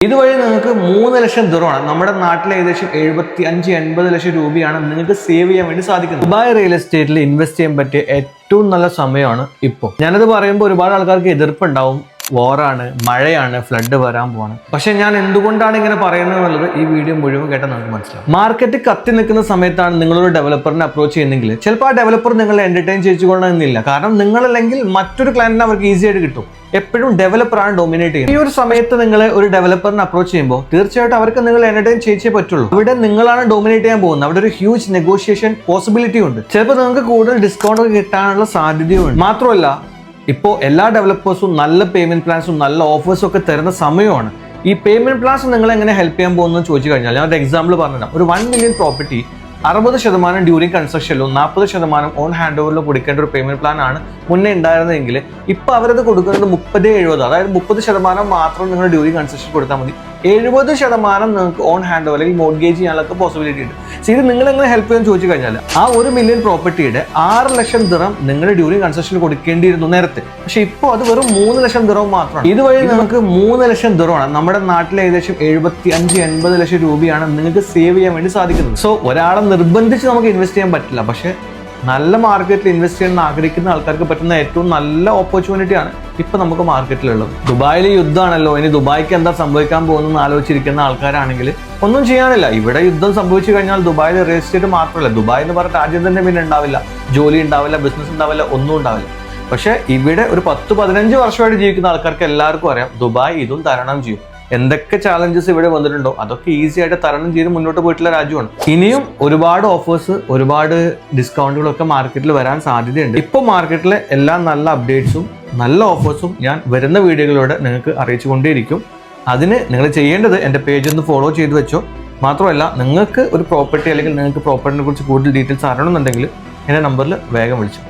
ഇതുവഴി നിങ്ങൾക്ക് 3 ലക്ഷം ദിർഹമാണ് നമ്മുടെ നാട്ടിലെ ഏകദേശം 75-80 ലക്ഷം രൂപയാണ് നിങ്ങൾക്ക് സേവ് ചെയ്യാൻ വേണ്ടി സാധിക്കുന്നത്. ദുബായ് റിയൽ എസ്റ്റേറ്റിൽ ഇൻവെസ്റ്റ് ചെയ്യാൻ പറ്റിയ ഏറ്റവും നല്ല സമയമാണ് ഇപ്പോൾ. ഞാനത് പറയുമ്പോൾ ഒരുപാട് ആൾക്കാർക്ക് എതിർപ്പുണ്ടാവും. വാറാണ്, മഴയാണ്, ഫ്ലഡ് വരാൻ പോവാണ്. പക്ഷെ ഞാൻ എന്തുകൊണ്ടാണ് ഇങ്ങനെ പറയുന്നത് എന്നുള്ളത് ഈ വീഡിയോ മുഴുവൻ കേട്ടാൽ നമുക്ക് മനസ്സിലാവും. മാർക്കറ്റ് കത്തി നിൽക്കുന്ന സമയത്താണ് നിങ്ങളൊരു ഡെവലപ്പറിനെ അപ്രോച്ച് ചെയ്യുന്നെങ്കിൽ ചിലപ്പോൾ ആ ഡെവലപ്പർ നിങ്ങളെ എന്റർടൈൻ ചെയ്തുകൊള്ളണമെന്നില്ല. കാരണം നിങ്ങളല്ലെങ്കിൽ മറ്റൊരു ക്ലയന്റിനെ അവർക്ക് ഈസി ആയിട്ട് കിട്ടും. എപ്പോഴും ഡെവലപ്പറാണ് ഡോമിനേറ്റ് ചെയ്യുന്നത്. ഈ ഒരു സമയത്ത് നിങ്ങൾ ഒരു ഡെവലപ്പറിനെ അപ്രോച്ച് ചെയ്യുമ്പോൾ തീർച്ചയായിട്ടും അവർക്ക് നിങ്ങൾ എന്റർടൈൻ ചെയ്യിച്ചേ പറ്റുള്ളൂ. അവിടെ നിങ്ങളാണ് ഡോമിനേറ്റ് ചെയ്യാൻ പോകുന്നത്. അവിടെ ഒരു ഹ്യൂജ് നെഗോഷിയേഷൻ പോസിബിലിറ്റി ഉണ്ട്. ചിലപ്പോൾ നിങ്ങൾക്ക് കൂടുതൽ ഡിസ്കൗണ്ട് ഒക്കെ കിട്ടാനുള്ള സാധ്യതയുണ്ട്. മാത്രമല്ല ഇപ്പോൾ എല്ലാ ഡെവലപ്പേഴ്സും നല്ല പേയ്മെന്റ് പ്ലാൻസും നല്ല ഓഫേഴ്സും ഒക്കെ തരുന്ന സമയമാണ്. ഈ പേയ്മെന്റ് പ്ലാൻസ് നിങ്ങൾ എങ്ങനെ ഹെൽപ്പ് ചെയ്യാൻ പോകുന്നത് ചോദിച്ചു കഴിഞ്ഞാൽ ഞാൻ ഒരു എക്സാമ്പിൾ പറഞ്ഞുതരാം. ഒരു 1 മില്യൺ പ്രോപ്പർട്ടി 60% ഡ്യൂറിംഗ് കൺസ്ട്രക്ഷനിലും 40% ഓൺ ഹാൻഡ് ഓവറിലും കൊടുക്കേണ്ട ഒരു പേയ്മെന്റ് പ്ലാൻ ആണ് മുന്നേ ഉണ്ടായിരുന്നെങ്കിൽ ഇപ്പോൾ അവരത് കൊടുക്കുന്നത് 30-70, അതായത് 30% മാത്രം നിങ്ങൾ ഡ്യൂറിംഗ് കൺസ്ട്രക്ഷൻ കൊടുത്താൽ മതി. 70% നിങ്ങൾക്ക് ഓൺ ഹാൻഡ് ഓവർ അല്ലെങ്കിൽ മോർഗേജ് ചെയ്യാനൊക്കെ പോസിബിലിറ്റി ഉണ്ട്. ഇത് നിങ്ങൾ എങ്ങനെ ഹെൽപ്പ് ചെയ്യാൻ ചോദിച്ചു കഴിഞ്ഞാൽ ആ 1 മില്യൺ പ്രോപ്പർട്ടിയുടെ 6 ലക്ഷം ദിർഹം നിങ്ങൾ ഡ്യൂറിംഗ് കൺസ്ട്രക്ഷനിൽ കൊടുക്കേണ്ടിയിരുന്നു നേരത്തെ. പക്ഷെ ഇപ്പോൾ അത് വെറും 3 ലക്ഷം ദിർഹം മാത്രമാണ്. ഇതുവഴി നിങ്ങൾക്ക് 3 ലക്ഷം ദിർഹമാണ് നമ്മുടെ നാട്ടിലെ ഏകദേശം 75-80 ലക്ഷം രൂപയാണ് നിങ്ങൾക്ക് സേവ് ചെയ്യാൻ വേണ്ടി സാധിക്കുന്നത്. സോ ഒരാളെ നിർബന്ധിച്ച് നമുക്ക് ഇൻവെസ്റ്റ് ചെയ്യാൻ പറ്റില്ല. പക്ഷെ നല്ല മാർക്കറ്റിൽ ഇൻവെസ്റ്റ് ചെയ്യാൻ ആഗ്രഹിക്കുന്ന ആൾക്കാർക്ക് പറ്റുന്ന ഏറ്റവും നല്ല ഓപ്പർച്യൂണിറ്റിയാണ് ഇപ്പൊ നമുക്ക് മാർക്കറ്റിലുള്ളത്. ദുബായിൽ യുദ്ധമാണല്ലോ, ഇനി ദുബായ്ക്ക് എന്താ സംഭവിക്കാൻ പോകുന്നതെന്ന് ആലോചിച്ചിരിക്കുന്ന ആൾക്കാരാണെങ്കിൽ ഒന്നും ചെയ്യാനില്ല. ഇവിടെ യുദ്ധം സംഭവിച്ചു കഴിഞ്ഞാൽ ദുബായിൽ റിയൽ എസ്റ്റേറ്റ് മാത്രമല്ല, ദുബായ് എന്ന് പറഞ്ഞ രാജ്യം തന്നെ പിന്നെ ഉണ്ടാവില്ല. ജോലി ഉണ്ടാവില്ല, ബിസിനസ് ഉണ്ടാവില്ല, ഒന്നും ഉണ്ടാവില്ല. പക്ഷെ ഇവിടെ ഒരു 10-15 വർഷമായിട്ട് ജീവിക്കുന്ന ആൾക്കാർക്ക് എല്ലാവർക്കും അറിയാം ദുബായ് ഇതും തരണം ചെയ്യും. എന്തൊക്കെ ചാലഞ്ചസ് ഇവിടെ വന്നിട്ടുണ്ടോ അതൊക്കെ ഈസി ആയിട്ട് തരണം ചെയ്ത് മുന്നോട്ട് പോയിട്ടുള്ള രാജ്യമാണ്. ഇനിയും ഒരുപാട് ഓഫേഴ്സ്, ഒരുപാട് ഡിസ്കൗണ്ടുകളൊക്കെ മാർക്കറ്റിൽ വരാൻ സാധ്യതയുണ്ട്. ഇപ്പോൾ മാർക്കറ്റിലെ എല്ലാ നല്ല അപ്ഡേറ്റ്സും നല്ല ഓഫേഴ്സും ഞാൻ വരുന്ന വീഡിയോകളിലൂടെ നിങ്ങൾക്ക് അറിയിച്ചുകൊണ്ടേയിരിക്കും. അതിന് നിങ്ങൾ ചെയ്യേണ്ടത് എൻ്റെ പേജ് ഒന്ന് ഫോളോ ചെയ്ത് വെച്ചോ. മാത്രമല്ല നിങ്ങൾക്ക് ഒരു പ്രോപ്പർട്ടി അല്ലെങ്കിൽ നിങ്ങൾക്ക് പ്രോപ്പർട്ടിനെ കുറിച്ച് കൂടുതൽ ഡീറ്റെയിൽസ് അറിയണമെന്നുണ്ടെങ്കിൽ എൻ്റെ നമ്പറിൽ വേഗം വിളിച്ചു.